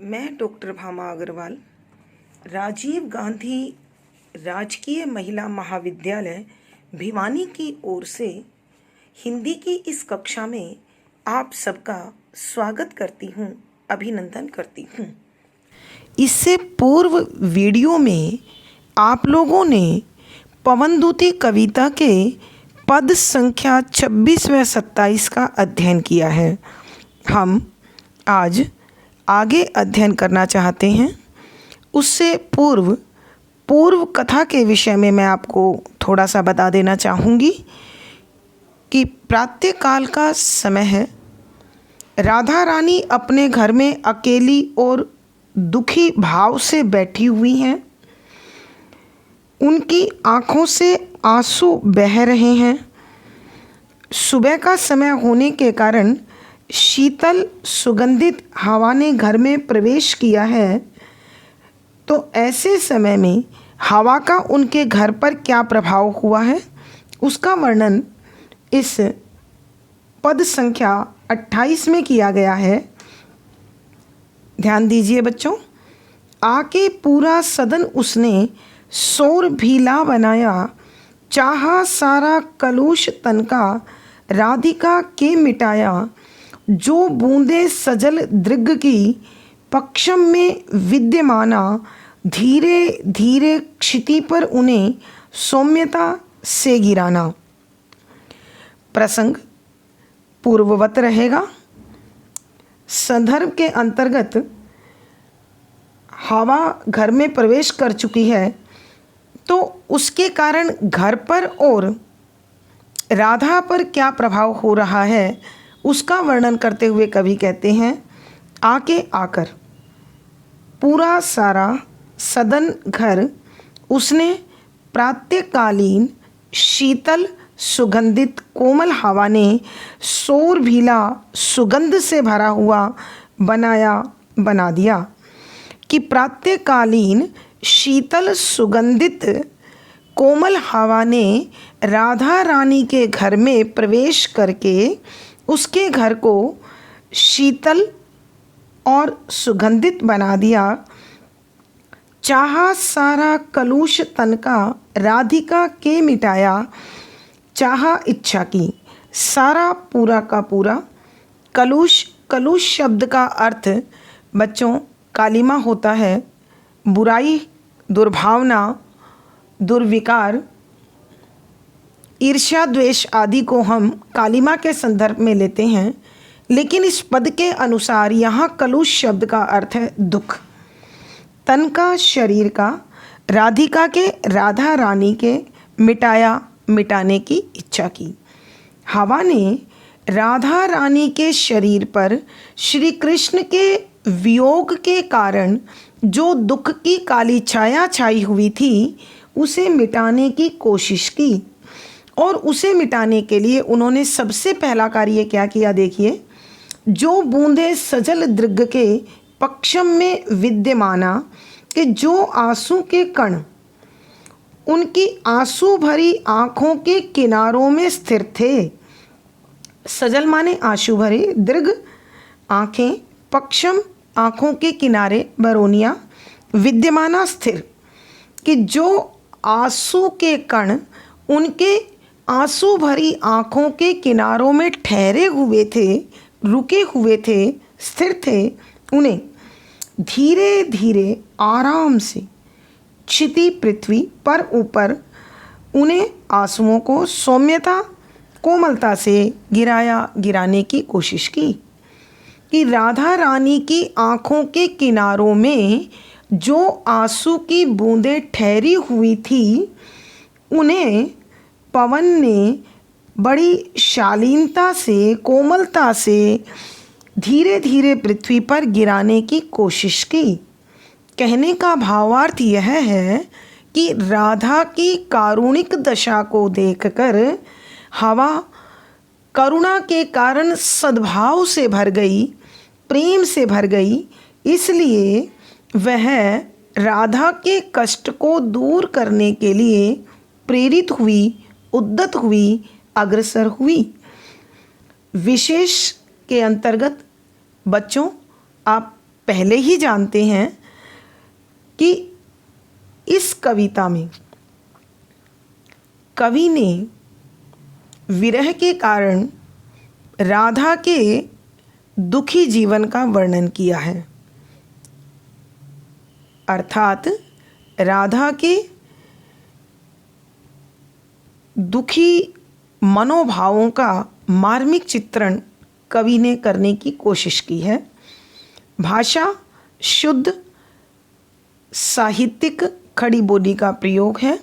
मैं डॉक्टर भामा अग्रवाल राजीव गांधी राजकीय महिला महाविद्यालय भिवानी की ओर से हिंदी की इस कक्षा में आप सबका स्वागत करती हूँ, अभिनंदन करती हूँ। इससे पूर्व वीडियो में आप लोगों ने पवनदूती कविता के पद संख्या 26 व 27 का अध्ययन किया है। हम आज आगे अध्ययन करना चाहते हैं। उससे पूर्व कथा के विषय में मैं आपको थोड़ा सा बता देना चाहूँगी कि प्रातःकाल का समय है। राधा रानी अपने घर में अकेली और दुखी भाव से बैठी हुई हैं। उनकी आँखों से आंसू बह रहे हैं। सुबह का समय होने के कारण शीतल सुगंधित हवा ने घर में प्रवेश किया है। तो ऐसे समय में हवा का उनके घर पर क्या प्रभाव हुआ है, उसका वर्णन इस पद संख्या 28 में किया गया है। ध्यान दीजिए बच्चों। आके पूरा सदन उसने शोर भीला बनाया, चाहा सारा कलुष तन का राधिका के मिटाया। जो बूंदे सजल दृग की पक्षम में विद्यमाना, धीरे धीरे क्षिति पर उन्हें सौम्यता से गिराना। प्रसंग पूर्ववत रहेगा। संदर्भ के अंतर्गत हवा घर में प्रवेश कर चुकी है, तो उसके कारण घर पर और राधा पर क्या प्रभाव हो रहा है, उसका वर्णन करते हुए कवि कहते हैं, आके आकर पूरा सारा सदन घर उसने प्रातःकालीन शीतल सुगंधित कोमल हवा ने शोर भीला सुगंध से भरा हुआ बना दिया। कि प्रातःकालीन शीतल सुगंधित कोमल हवा ने राधा रानी के घर में प्रवेश करके उसके घर को शीतल और सुगंधित बना दिया। चाहा सारा कलुष तन का राधिका के मिटाया। चाहा इच्छा की, सारा पूरा का पूरा। कलुष शब्द का अर्थ बच्चों कालिमा होता है। बुराई, दुर्भावना, दुर्विकार, ईर्ष्या, द्वेष आदि को हम कालिमा के संदर्भ में लेते हैं, लेकिन इस पद के अनुसार यहाँ कलुष शब्द का अर्थ है दुख। तन का, शरीर का, राधिका के, राधा रानी के, मिटाया, मिटाने की इच्छा की। हवा ने राधा रानी के शरीर पर श्री कृष्ण के वियोग के कारण जो दुख की काली छाया छाई हुई थी, उसे मिटाने की कोशिश की। और उसे मिटाने के लिए उन्होंने सबसे पहला कार्य क्या किया, देखिए। जो बूंदे सजल दृग के पक्षम में विद्यमाना, कि जो आंसू के कण उनकी आंसू भरी आँखों के किनारों में स्थिर थे। सजल माने आंसू भरे, दृग आँखें, पक्षम आँखों के किनारे बरोनिया, विद्यमाना स्थिर। कि जो आंसू के कण उनके आंसू भरी आँखों के किनारों में ठहरे हुए थे, रुके हुए थे, स्थिर थे, उन्हें धीरे धीरे आराम से क्षिति पृथ्वी पर ऊपर उन्हें आंसुओं को सौम्यता, कोमलता से गिराने की कोशिश की। कि राधा रानी की आँखों के किनारों में जो आंसू की बूंदें ठहरी हुई थी, उन्हें पवन ने बड़ी शालीनता से, कोमलता से धीरे धीरे पृथ्वी पर गिराने की कोशिश की। कहने का भावार्थ यह है कि राधा की कारुणिक दशा को देखकर हवा करुणा के कारण सद्भाव से भर गई, प्रेम से भर गई। इसलिए वह राधा के कष्ट को दूर करने के लिए प्रेरित हुई, उद्यत हुई, अग्रसर हुई। विशेष के अंतर्गत बच्चों आप पहले ही जानते हैं कि इस कविता में कवि ने विरह के कारण राधा के दुखी जीवन का वर्णन किया है, अर्थात राधा के दुखी मनोभावों का मार्मिक चित्रण कवि ने करने की कोशिश की है। भाषा शुद्ध साहित्यिक खड़ी बोली का प्रयोग है,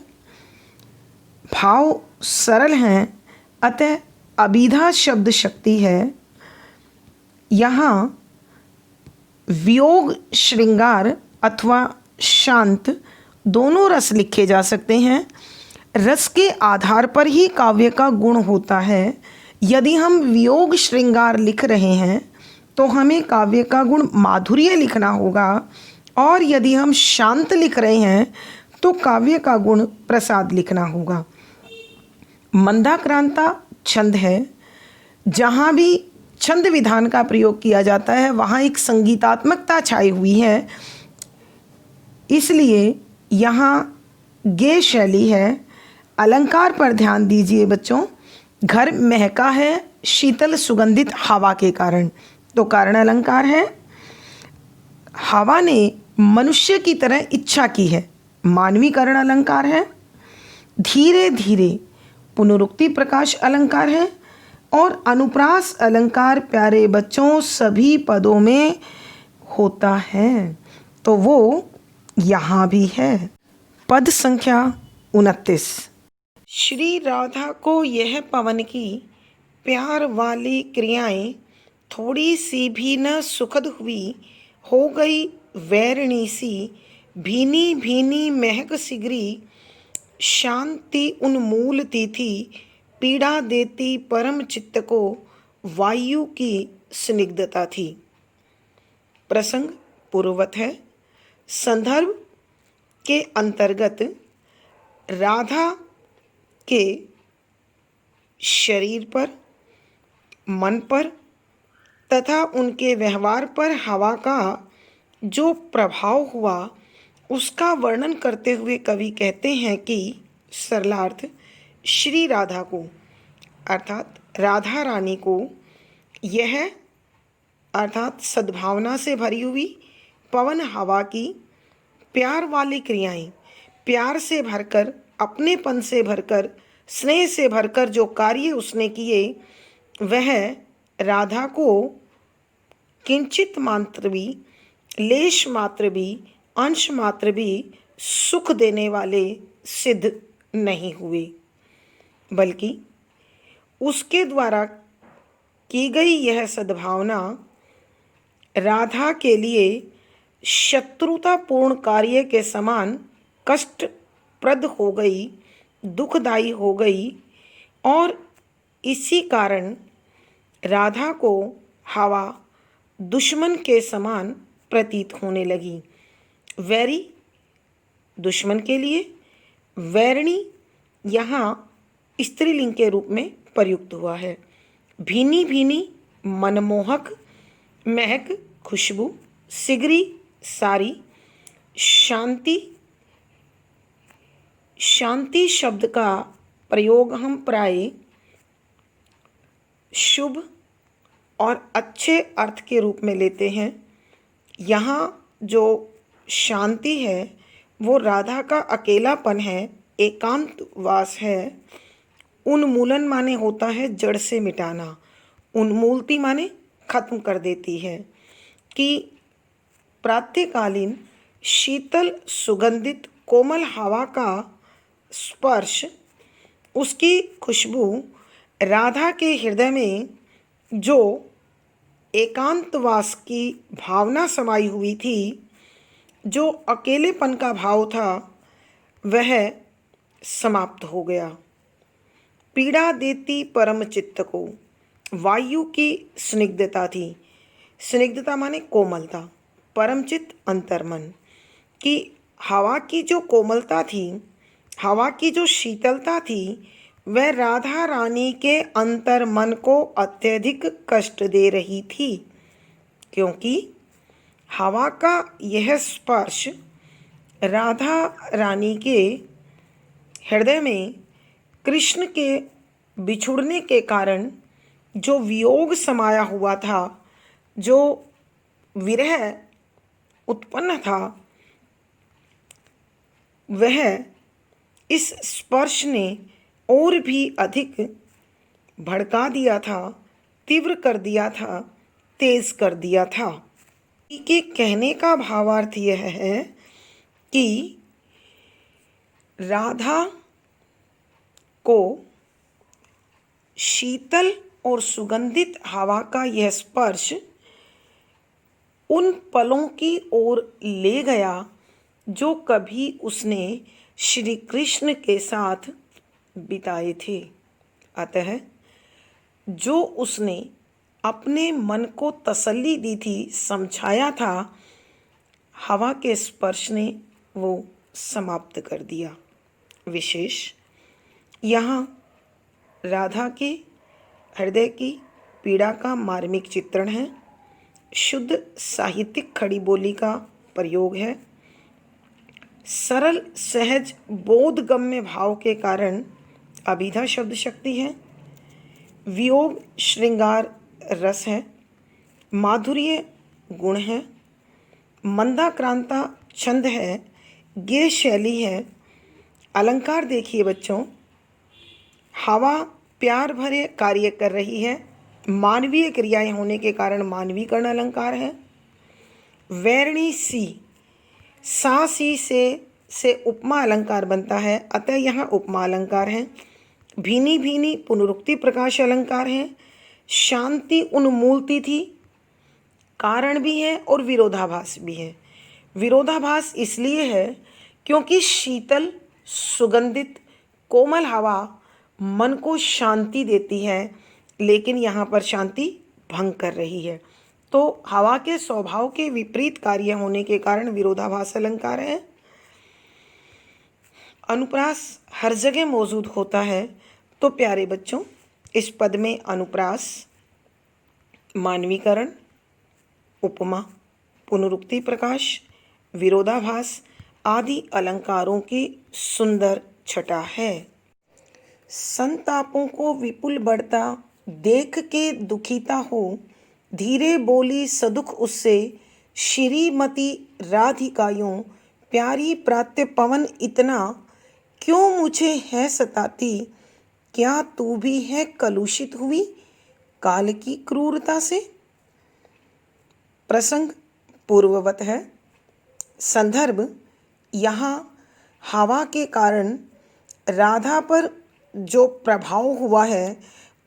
भाव सरल हैं, अतः अभिधा शब्द शक्ति है। यहाँ वियोग श्रृंगार अथवा शांत दोनों रस लिखे जा सकते हैं। रस के आधार पर ही काव्य का गुण होता है। यदि हम वियोग श्रृंगार लिख रहे हैं तो हमें काव्य का गुण माधुर्य लिखना होगा, और यदि हम शांत लिख रहे हैं तो काव्य का गुण प्रसाद लिखना होगा। मंदाक्रांता छंद है। जहाँ भी छंद विधान का प्रयोग किया जाता है वहाँ एक संगीतात्मकता छाई हुई है, इसलिए यहाँ गेय शैली है। अलंकार पर ध्यान दीजिए बच्चों। घर महका है शीतल सुगंधित हवा के कारण, तो कारण अलंकार है। हवा ने मनुष्य की तरह इच्छा की है, मानवीकरण अलंकार है। धीरे धीरे पुनरुक्ति प्रकाश अलंकार है। और अनुप्रास अलंकार प्यारे बच्चों सभी पदों में होता है, तो वो यहाँ भी है। पद संख्या 29। श्री राधा को यह पवन की प्यार वाली क्रियाएं थोड़ी सी भी न सुखद हुई, हो गई वैरणी सी, भीनी भीनी महक सिगरी, शांति उन्मूलती थी, पीड़ा देती परम चित्त को, वायु की स्निग्धता थी। प्रसंग पूर्ववत है। संदर्भ के अंतर्गत राधा के शरीर पर, मन पर तथा उनके व्यवहार पर हवा का जो प्रभाव हुआ उसका वर्णन करते हुए कवि कहते हैं कि सरलार्थ श्री राधा को अर्थात राधा रानी को यह अर्थात सद्भावना से भरी हुई पवन हवा की प्यार वाली क्रियाएं, प्यार से भरकर, अपनेपन से भरकर, स्नेह से भरकर जो कार्य उसने किए वह राधा को किंचित मात्र भी, लेश मात्र भी, अंश मात्र भी सुख देने वाले सिद्ध नहीं हुए, बल्कि उसके द्वारा की गई यह सद्भावना राधा के लिए शत्रुतापूर्ण कार्य के समान कष्टप्रद हो गई, दुखदायी हो गई, और इसी कारण राधा को हवा दुश्मन के समान प्रतीत होने लगी। वैरी दुश्मन के लिए, वैरणी यहाँ स्त्रीलिंग के रूप में प्रयुक्त हुआ है। भीनी भीनी मनमोहक, महक खुशबू, सिगरी सारी, शांति, शांति शब्द का प्रयोग हम प्राय शुभ और अच्छे अर्थ के रूप में लेते हैं। यहाँ जो शांति है वो राधा का अकेलापन है, एकांतवास है। उन्मूलन माने होता है जड़ से मिटाना, उन्मूलती माने खत्म कर देती है। कि प्रातःकालीन शीतल सुगंधित कोमल हवा का स्पर्श, उसकी खुशबू राधा के हृदय में जो एकांतवास की भावना समाई हुई थी, जो अकेलेपन का भाव था, वह समाप्त हो गया। पीड़ा देती परम चित्त को, वायु की स्निग्धता थी। स्निग्धता माने कोमलता, परमचित अंतर्मन। कि हवा की जो कोमलता थी, हवा की जो शीतलता थी, वह राधा रानी के अंतर्मन को अत्यधिक कष्ट दे रही थी, क्योंकि हवा का यह स्पर्श राधा रानी के हृदय में कृष्ण के बिछुड़ने के कारण जो वियोग समाया हुआ था, जो विरह उत्पन्न था, वह इस स्पर्श ने और भी अधिक भड़का दिया था, तीव्र कर दिया था, तेज कर दिया था। के कहने का भावार्थ यह है कि राधा को शीतल और सुगंधित हवा का यह स्पर्श उन पलों की ओर ले गया जो कभी उसने श्री कृष्ण के साथ बिताए थे। अतः जो उसने अपने मन को तसल्ली दी थी, समझाया था, हवा के स्पर्श ने वो समाप्त कर दिया। विशेष यहाँ राधा के हृदय की पीड़ा का मार्मिक चित्रण है। शुद्ध साहित्यिक खड़ी बोली का प्रयोग है। सरल सहज बोधगम्य भाव के कारण अभिधा शब्द शक्ति है। वियोग श्रृंगार रस है। माधुर्य गुण है। मंदाक्रांता छंद है। गेय शैली है। अलंकार देखिए बच्चों, हवा प्यार भरे कार्य कर रही है। मानवीय क्रियाएं होने के कारण मानवीकरण अलंकार है। वैरणी सी, सा सी से उपमा अलंकार बनता है, अतः यहाँ उपमा अलंकार है। भीनी भीनी पुनरुक्ति प्रकाश अलंकार है। शांति उन्मूलती थी, कारण भी है और विरोधाभास भी है। विरोधाभास इसलिए है क्योंकि शीतल सुगंधित कोमल हवा मन को शांति देती है, लेकिन यहाँ पर शांति भंग कर रही है। तो हवा के स्वभाव के विपरीत कार्य होने के कारण विरोधाभास अलंकार है। अनुप्रास हर जगह मौजूद होता है। तो प्यारे बच्चों, इस पद में अनुप्रास, मानवीकरण, उपमा, पुनरुक्ति प्रकाश, विरोधाभास आदि अलंकारों की सुंदर छटा है। संतापों को विपुल बढ़ता देख के दुखिता हो, धीरे बोली सदुख उससे, श्रीमती राधिकायों प्यारी प्रात्य पवन इतना, क्यों मुझे है सताती, क्या तू भी है कलुषित हुई काल की क्रूरता से। प्रसंग पूर्ववत है। संदर्भ यहाँ हवा के कारण राधा पर जो प्रभाव हुआ है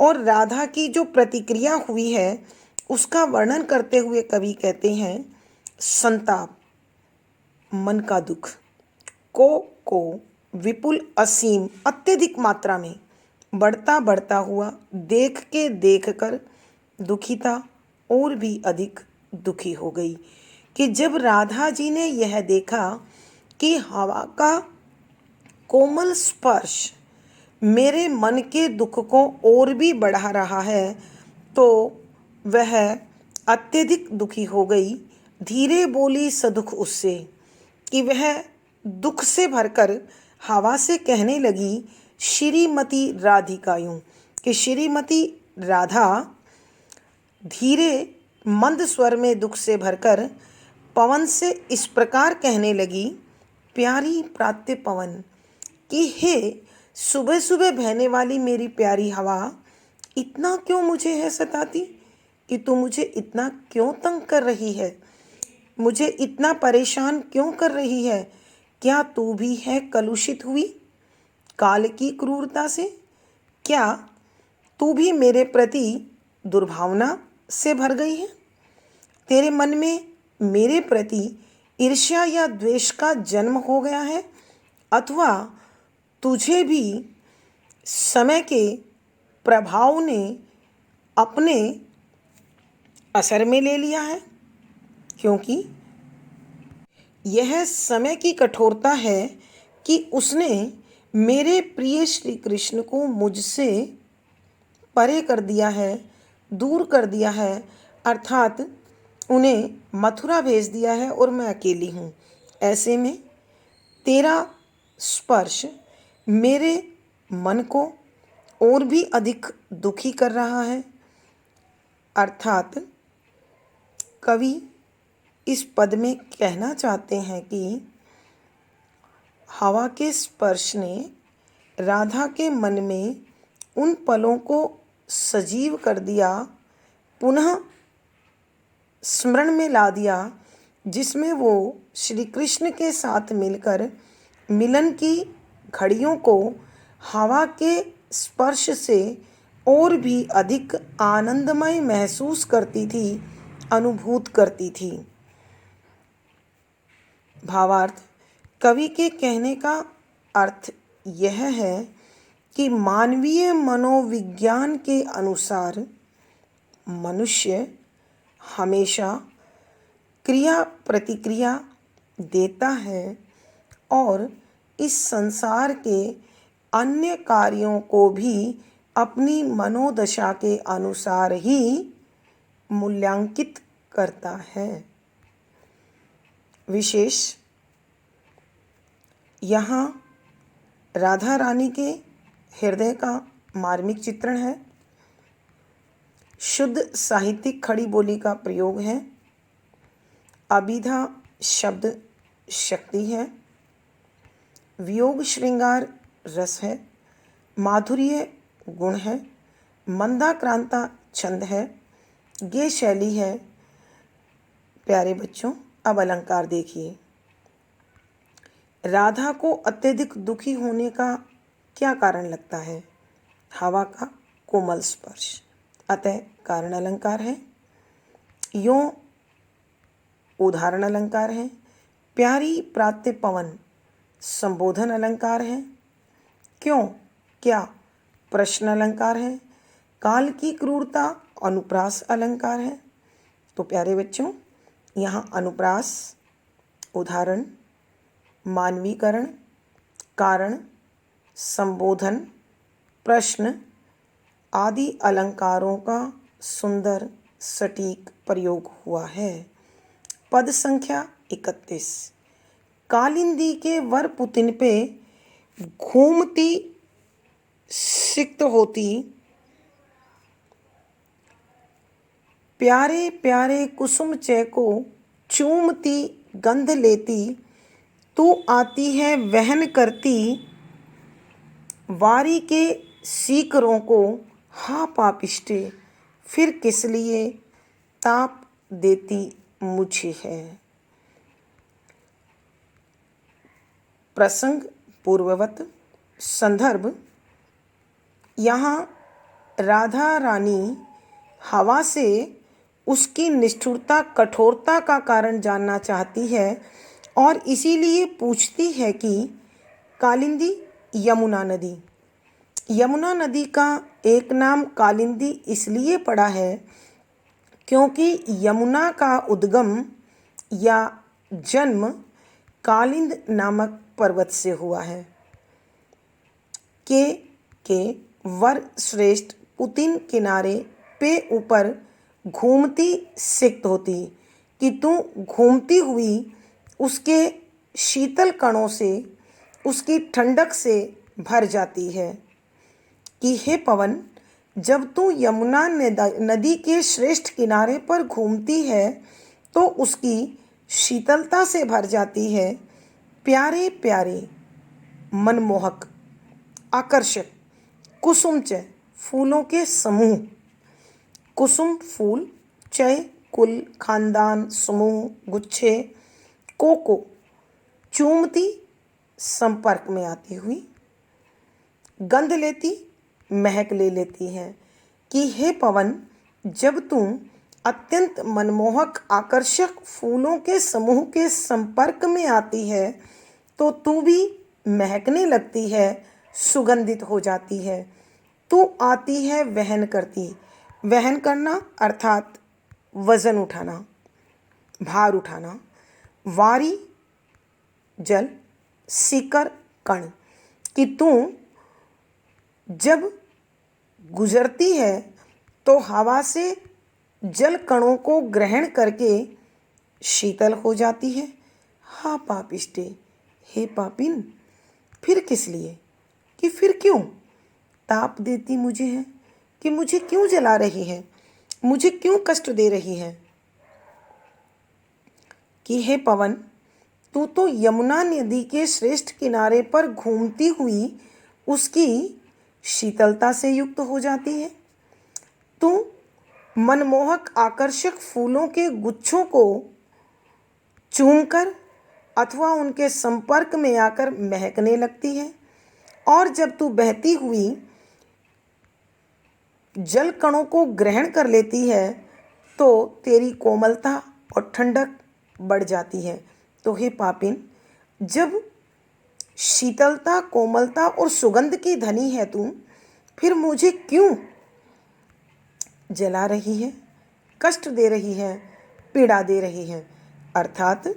और राधा की जो प्रतिक्रिया हुई है उसका वर्णन करते हुए कवि कहते हैं, संताप मन का दुख को विपुल असीम अत्यधिक मात्रा में बढ़ता बढ़ता हुआ देख के देख कर दुखिता और भी अधिक दुखी हो गई कि जब राधा जी ने यह देखा कि हवा का कोमल स्पर्श मेरे मन के दुख को और भी बढ़ा रहा है, तो वह अत्यधिक दुखी हो गई। धीरे बोली सदुख उससे, कि वह दुख से भरकर हवा से कहने लगी, श्रीमती राधिकायों, कि श्रीमती राधा धीरे मंद स्वर में दुख से भरकर पवन से इस प्रकार कहने लगी, प्यारी प्रात्य पवन, कि हे सुबह सुबह बहने वाली मेरी प्यारी हवा, इतना क्यों मुझे है सताती, कि तू मुझे इतना क्यों तंग कर रही है, मुझे इतना परेशान क्यों कर रही है। क्या तू भी है कलुषित हुई काल की क्रूरता से, क्या तू भी मेरे प्रति दुर्भावना से भर गई है, तेरे मन में मेरे प्रति ईर्ष्या या द्वेष का जन्म हो गया है, अथवा तुझे भी समय के प्रभाव ने अपने असर में ले लिया है। क्योंकि यह समय की कठोरता है कि उसने मेरे प्रिय श्री कृष्ण को मुझसे परे कर दिया है, दूर कर दिया है, अर्थात उन्हें मथुरा भेज दिया है और मैं अकेली हूँ। ऐसे में तेरा स्पर्श मेरे मन को और भी अधिक दुखी कर रहा है। अर्थात कवि इस पद में कहना चाहते हैं कि हवा के स्पर्श ने राधा के मन में उन पलों को सजीव कर दिया, पुनः स्मरण में ला दिया, जिसमें वो श्री कृष्ण के साथ मिलकर मिलन की घड़ियों को हवा के स्पर्श से और भी अधिक आनंदमय महसूस करती थी, अनुभूत करती थी। भावार्थ, कवि के कहने का अर्थ यह है कि मानवीय मनोविज्ञान के अनुसार मनुष्य हमेशा क्रिया प्रतिक्रिया देता है और इस संसार के अन्य कार्यों को भी अपनी मनोदशा के अनुसार ही मूल्यांकित करता है। विशेष यहाँ राधा रानी के हृदय का मार्मिक चित्रण है। शुद्ध साहित्यिक खड़ी बोली का प्रयोग है। अभिधा शब्द शक्ति है। वियोग श्रृंगार रस है। माधुर्य गुण है। मंदाक्रांता छंद है। गे शैली है। प्यारे बच्चों, अब अलंकार देखिए। राधा को अत्यधिक दुखी होने का क्या कारण लगता है? हवा का कोमल स्पर्श, अतः कारण अलंकार है। यों उदाहरण अलंकार है। प्यारी प्रात्य पवन संबोधन अलंकार है। क्यों, क्या प्रश्न अलंकार है। काल की क्रूरता अनुप्रास अलंकार है। तो प्यारे बच्चों, यहाँ अनुप्रास, उदाहरण, मानवीकरण, कारण, संबोधन, प्रश्न आदि अलंकारों का सुंदर सटीक प्रयोग हुआ है। पद संख्या 31। कालिंदी के वर पुतिन पे घूमती सिक्त होती, प्यारे प्यारे कुसुम चैको चूमती गंध लेती, तू आती है वहन करती, वारी के सीकरों को हा पापिष्टे, फिर किस लिए ताप देती मुझे है। प्रसंग पूर्ववत। संदर्भ, यहाँ राधा रानी हवा से उसकी निष्ठुरता कठोरता का कारण जानना चाहती है और इसीलिए पूछती है कि कालिंदी यमुना नदी। यमुना नदी का एक नाम कालिंदी इसलिए पड़ा है क्योंकि यमुना का उद्गम या जन्म कालिंद नामक पर्वत से हुआ है। के वर श्रेष्ठ पुतिन किनारे पे ऊपर घूमती सिक्त होती कि तू घूमती हुई उसके शीतल कणों से, उसकी ठंडक से भर जाती है। कि हे पवन, जब तू यमुना नदी के श्रेष्ठ किनारे पर घूमती है तो उसकी शीतलता से भर जाती है। प्यारे प्यारे, मनमोहक, आकर्षक कुसुम चय फूलों के समूह। कुसुम फूल, चय कुल, खानदान, समूह, गुच्छे, को चूमती संपर्क में आती हुई, गंध लेती महक ले लेती है। कि हे पवन, जब तू अत्यंत मनमोहक आकर्षक फूलों के समूह के संपर्क में आती है तो तू भी महकने लगती है, सुगंधित हो जाती है। तू आती है वहन करती। वहन करना अर्थात वजन उठाना, भार उठाना। वारी जल, सीकर कण। कि तू जब गुजरती है तो हवा से जल कणों को ग्रहण करके शीतल हो जाती है। हाँ पापिष्टे, हे पापिन, फिर किस लिए, कि फिर क्यों ताप देती मुझे है, कि मुझे क्यों जला रही है, मुझे क्यों कष्ट दे रही है। कि हे पवन, तू तो यमुना नदी के श्रेष्ठ किनारे पर घूमती हुई उसकी शीतलता से युक्त हो जाती है। तू मनमोहक आकर्षक फूलों के गुच्छों को चूमकर अथवा उनके संपर्क में आकर महकने लगती है, और जब तू बहती हुई जल कणों को ग्रहण कर लेती है तो तेरी कोमलता और ठंडक बढ़ जाती है। तो हे पापिन, जब शीतलता, कोमलता और सुगंध की धनी है तू, फिर मुझे क्यों जला रही है, कष्ट दे रही है, पीड़ा दे रही है। अर्थात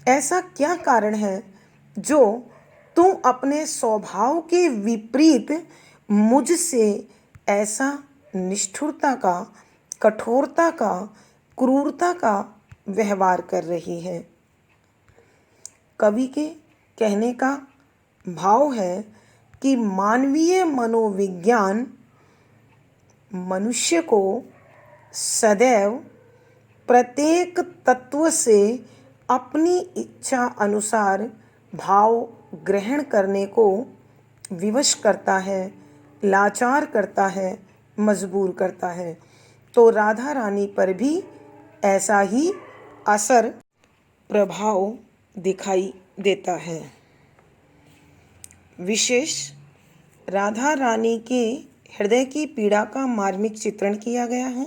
ऐसा क्या कारण है जो तुम अपने स्वभाव के विपरीत मुझसे ऐसा निष्ठुरता का, कठोरता का, क्रूरता का व्यवहार कर रही है। कवि के कहने का भाव है कि मानवीय मनोविज्ञान मनुष्य को सदैव प्रत्येक तत्व से अपनी इच्छा अनुसार भाव ग्रहण करने को विवश करता है, लाचार करता है, मजबूर करता है। तो राधा रानी पर भी ऐसा ही असर, प्रभाव दिखाई देता है। विशेष राधा रानी के हृदय की पीड़ा का मार्मिक चित्रण किया गया है।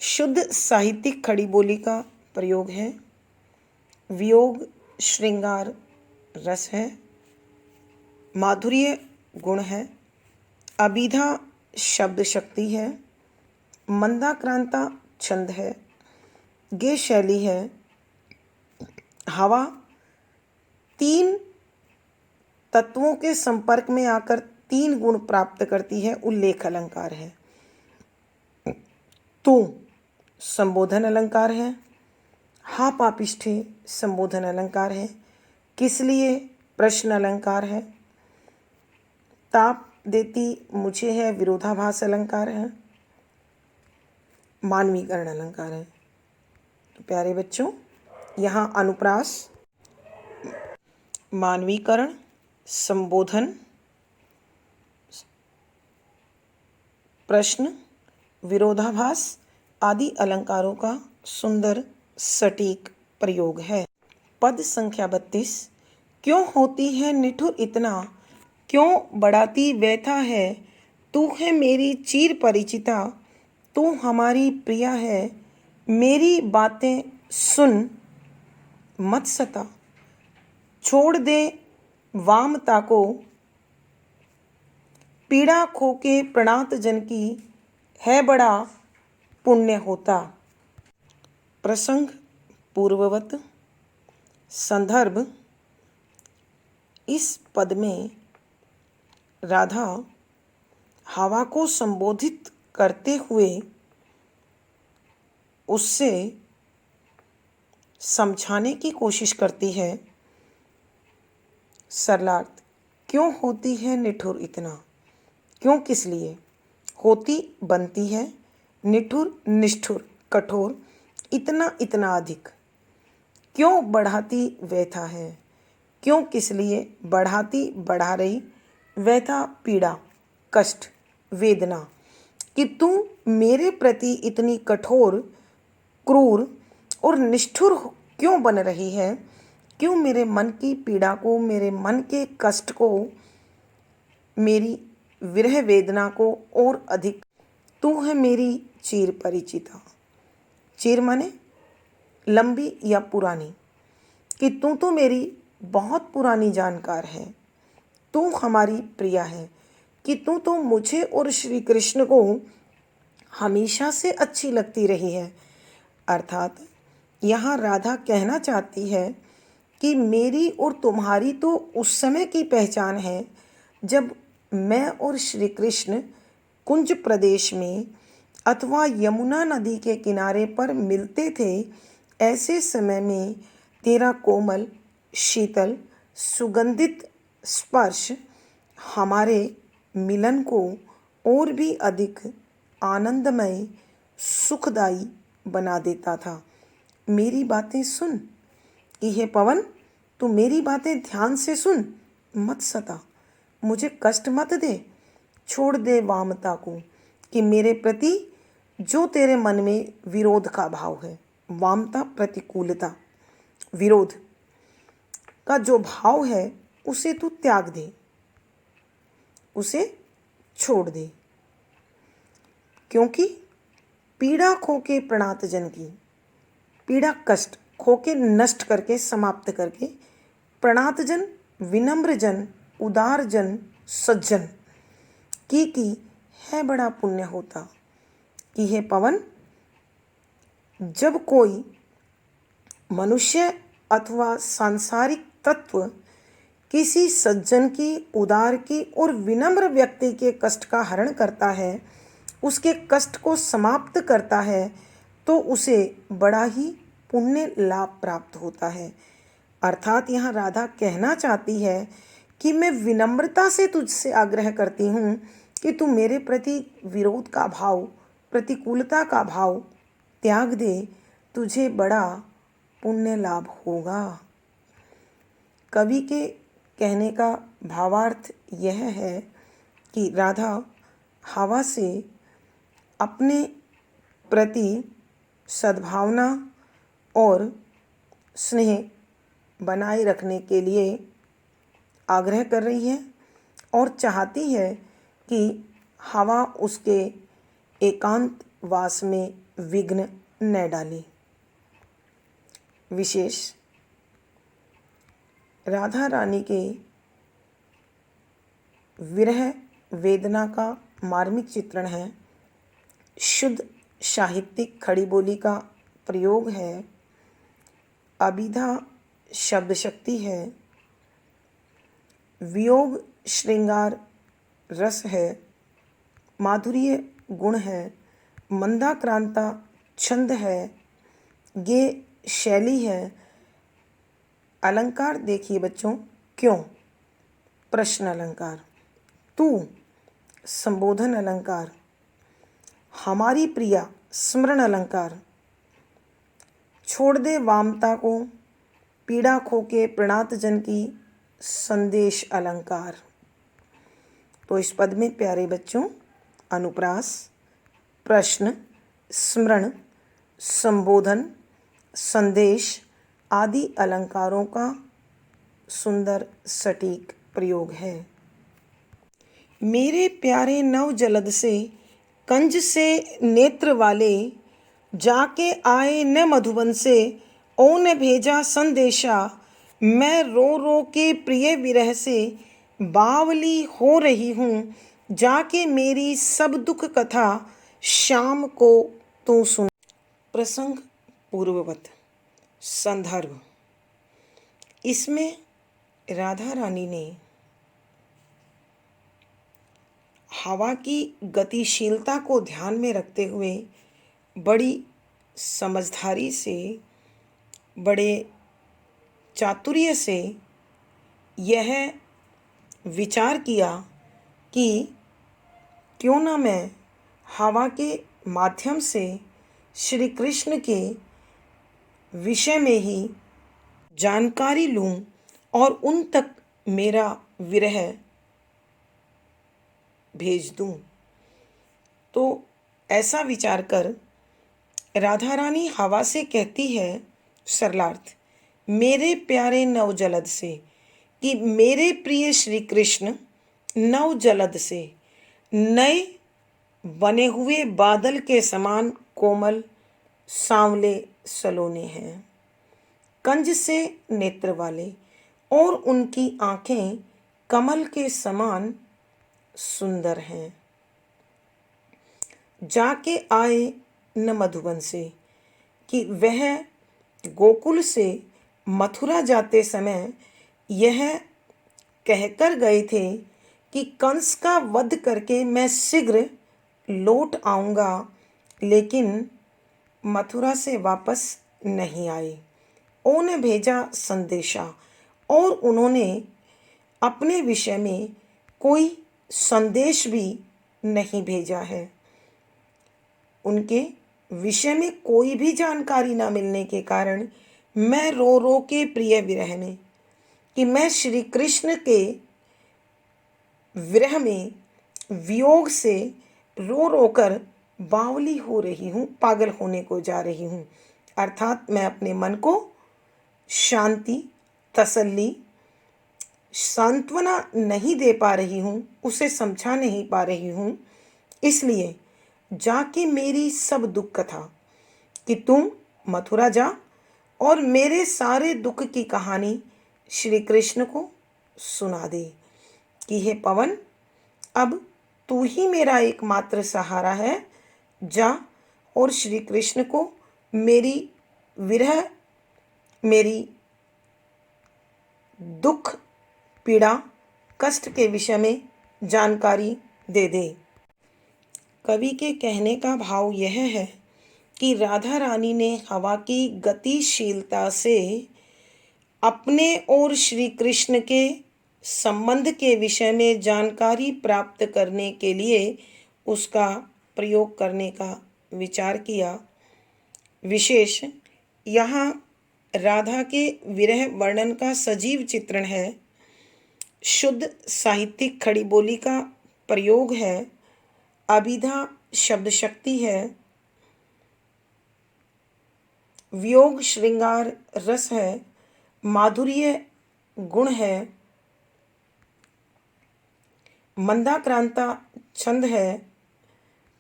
शुद्ध साहित्यिक खड़ी बोली का प्रयोग है। वियोग श्रृंगार रस है, माधुर्य गुण है, अभिधा शब्द शक्ति है, मंदाक्रांता छंद है, गे शैली है, हवा तीन तत्वों के संपर्क में आकर तीन गुण प्राप्त करती है, उल्लेख अलंकार है। तू संबोधन अलंकार है। हा पापिष्ठे संबोधन अलंकार है। किस लिए प्रश्न अलंकार है। ताप देती मुझे है विरोधाभास अलंकार है। मानवीकरण अलंकार है। तो प्यारे बच्चों, यहाँ अनुप्रास, मानवीकरण, संबोधन, प्रश्न, विरोधाभास आदि अलंकारों का सुंदर सटीक प्रयोग है। पद संख्या 32। क्यों होती है निठुर इतना, क्यों बढ़ाती व्यथा है, तू है मेरी चिर परिचिता, तू हमारी प्रिया है, मेरी बातें सुन मत सता, छोड़ दे वामता को, पीड़ा खो के प्रणात जन की, है बड़ा पुण्य होता। प्रसंग पूर्ववत। संदर्भ, इस पद में राधा हवा को संबोधित करते हुए उससे समझाने की कोशिश करती है। सरलार्थ, क्यों होती है निठुर इतना, क्यों किस लिए, होती बनती है, निठुर निष्ठुर कठोर, इतना इतना अधिक, क्यों बढ़ाती व्यथा है, क्यों किस लिए, बढ़ाती बढ़ा रही, व्यथा पीड़ा, कष्ट, वेदना, कि तू मेरे प्रति इतनी कठोर, क्रूर और निष्ठुर क्यों बन रही है, क्यों मेरे मन की पीड़ा को, मेरे मन के कष्ट को, मेरी विरह वेदना को और अधिक, तू है मेरी चिर परिचिता। चिर माने लंबी या पुरानी, कि तू तो मेरी बहुत पुरानी जानकार है, तू हमारी प्रिया है, कि तू तो मुझे और श्री कृष्ण को हमेशा से अच्छी लगती रही है। अर्थात यहाँ राधा कहना चाहती है कि मेरी और तुम्हारी तो उस समय की पहचान है जब मैं और श्री कृष्ण कुंज प्रदेश में अथवा यमुना नदी के किनारे पर मिलते थे, ऐसे समय में तेरा कोमल, शीतल, सुगंधित स्पर्श हमारे मिलन को और भी अधिक आनंदमय, सुखदायी बना देता था। मेरी बातें सुन कि हे पवन, तू मेरी बातें ध्यान से सुन, मत सता, मुझे कष्ट मत दे, छोड़ दे वामता को कि मेरे प्रति जो तेरे मन में विरोध का भाव है, वामता प्रतिकूलता, विरोध का जो भाव है उसे तू त्याग दे, उसे छोड़ दे, क्योंकि पीड़ा खो के प्रणात जन की, पीड़ा कष्ट खो के नष्ट करके समाप्त करके प्रणात जन, विनम्र जन, उदार जन, सज्जन की है बड़ा पुण्य होता। कि हे पवन, जब कोई मनुष्य अथवा सांसारिक तत्व किसी सज्जन की, उदार की और विनम्र व्यक्ति के कष्ट का हरण करता है, उसके कष्ट को समाप्त करता है, तो उसे बड़ा ही पुण्य लाभ प्राप्त होता है। अर्थात यहाँ राधा कहना चाहती है कि मैं विनम्रता से तुझसे आग्रह करती हूँ कि तू मेरे प्रति विरोध का भाव, प्रतिकूलता का भाव त्याग दे, तुझे बड़ा पुण्य लाभ होगा। कवि के कहने का भावार्थ यह है कि राधा हवा से अपने प्रति सद्भावना और स्नेह बनाए रखने के लिए आग्रह कर रही है और चाहती है कि हवा उसके एकांत वास में विघ्न न डाले। विशेष राधा रानी के विरह वेदना का मार्मिक चित्रण है, शुद्ध साहित्यिक खड़ी बोली का प्रयोग है, अभिधा शब्द शक्ति है, वियोग श्रृंगार रस है, माधुर्य गुण है, मंदाक्रांता छंद है, ये शैली है। अलंकार देखिए बच्चों, क्यों, प्रश्न अलंकार, तू संबोधन अलंकार, हमारी प्रिया स्मरण अलंकार, छोड़ दे वामता को, पीड़ा खो के प्रणात जन की, संदेश अलंकार। तो इस पद में प्यारे बच्चों अनुप्रास, प्रश्न, स्मरण, संबोधन, संदेश आदि अलंकारों का सुंदर सटीक प्रयोग है। मेरे प्यारे नव जलद से, कंज से नेत्र वाले, जाके आए न मधुबन से, ओ ने भेजा संदेशा, मैं रो रो के प्रिय विरह से बावली हो रही हूँ, जाके मेरी सब दुख कथा शाम को तू सुन। प्रसंग पूर्ववत। संदर्भ, इसमें राधा रानी ने हवा की गतिशीलता को ध्यान में रखते हुए बड़ी समझदारी से, बड़े चातुर्य से यह विचार किया कि क्यों ना मैं हवा के माध्यम से श्री कृष्ण के विषय में ही जानकारी लूं और उन तक मेरा विरह भेज दूं। तो ऐसा विचार कर राधा रानी हवा से कहती है, सरलार्थ, मेरे प्यारे नवजलद से, कि मेरे प्रिय श्री कृष्ण नवजलद से, नए बने हुए बादल के समान कोमल सांवले सलोने हैं, कंज से नेत्र वाले, और उनकी आंखें कमल के समान सुंदर हैं। जाके आए न मधुबन से, कि वह गोकुल से मथुरा जाते समय यह कहकर गए थे कि कंस का वध करके मैं शीघ्र लौट आऊँगा लेकिन मथुरा से वापस नहीं आए। ओ ने भेजा संदेशा और उन्होंने अपने विषय में कोई संदेश भी नहीं भेजा है। उनके विषय में कोई भी जानकारी ना मिलने के कारण मैं रो रो के प्रिय विरह में, कि मैं श्री कृष्ण के विरह में, वियोग से रो रो कर बावली हो रही हूँ, पागल होने को जा रही हूँ। अर्थात मैं अपने मन को शांति, तसल्ली, सांत्वना नहीं दे पा रही हूँ, उसे समझा नहीं पा रही हूँ। इसलिए जाके मेरी सब दुख कथा, कि तुम मथुरा जा और मेरे सारे दुख की कहानी श्री कृष्ण को सुना दे, कि हे पवन, अब तू ही मेरा एकमात्र सहारा है। जा और श्री कृष्ण को मेरी विरह, मेरी दुख, पीड़ा, कष्ट के विषय में जानकारी दे दे। कवि के कहने का भाव यह है कि राधा रानी ने हवा की गतिशीलता से अपने और श्री कृष्ण के संबंध के विषय में जानकारी प्राप्त करने के लिए उसका प्रयोग करने का विचार किया। विशेष यहाँ राधा के विरह वर्णन का सजीव चित्रण है, शुद्ध साहित्यिक खड़ी बोली का प्रयोग है, अभिधा शब्द शक्ति है, वियोग श्रृंगार रस है, माधुर्य गुण है, मंदाक्रांता छंद है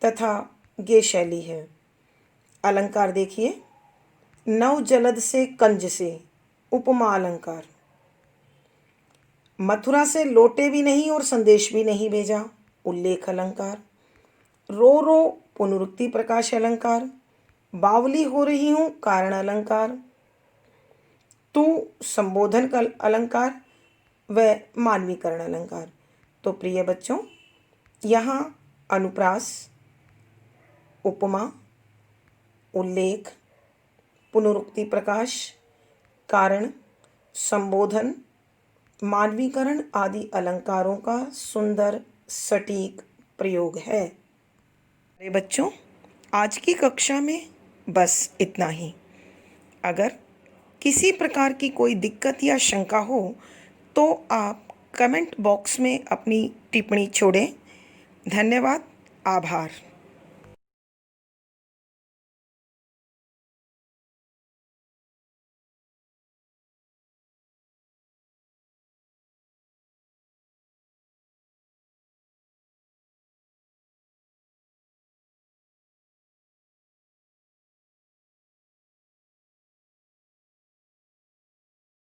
तथा गे शैली है। अलंकार देखिए, नव जलद से कंज से, उपमा अलंकार। मथुरा से लौटे भी नहीं और संदेश भी नहीं भेजा, उल्लेख अलंकार। रो रो पुनरुक्ति प्रकाश अलंकार। बावली हो रही हूँ कारण अलंकार। तू संबोधन का अलंकार व मानवीकरण अलंकार। तो प्रिय बच्चों, यहाँ अनुप्रास, उपमा, उल्लेख, पुनरुक्ति प्रकाश, कारण, संबोधन, मानवीकरण आदि अलंकारों का सुंदर सटीक प्रयोग है। अरे बच्चों, आज की कक्षा में बस इतना ही। अगर किसी प्रकार की कोई दिक्कत या शंका हो तो आप कमेंट बॉक्स में अपनी टिप्पणी छोड़ें। धन्यवाद, आभार।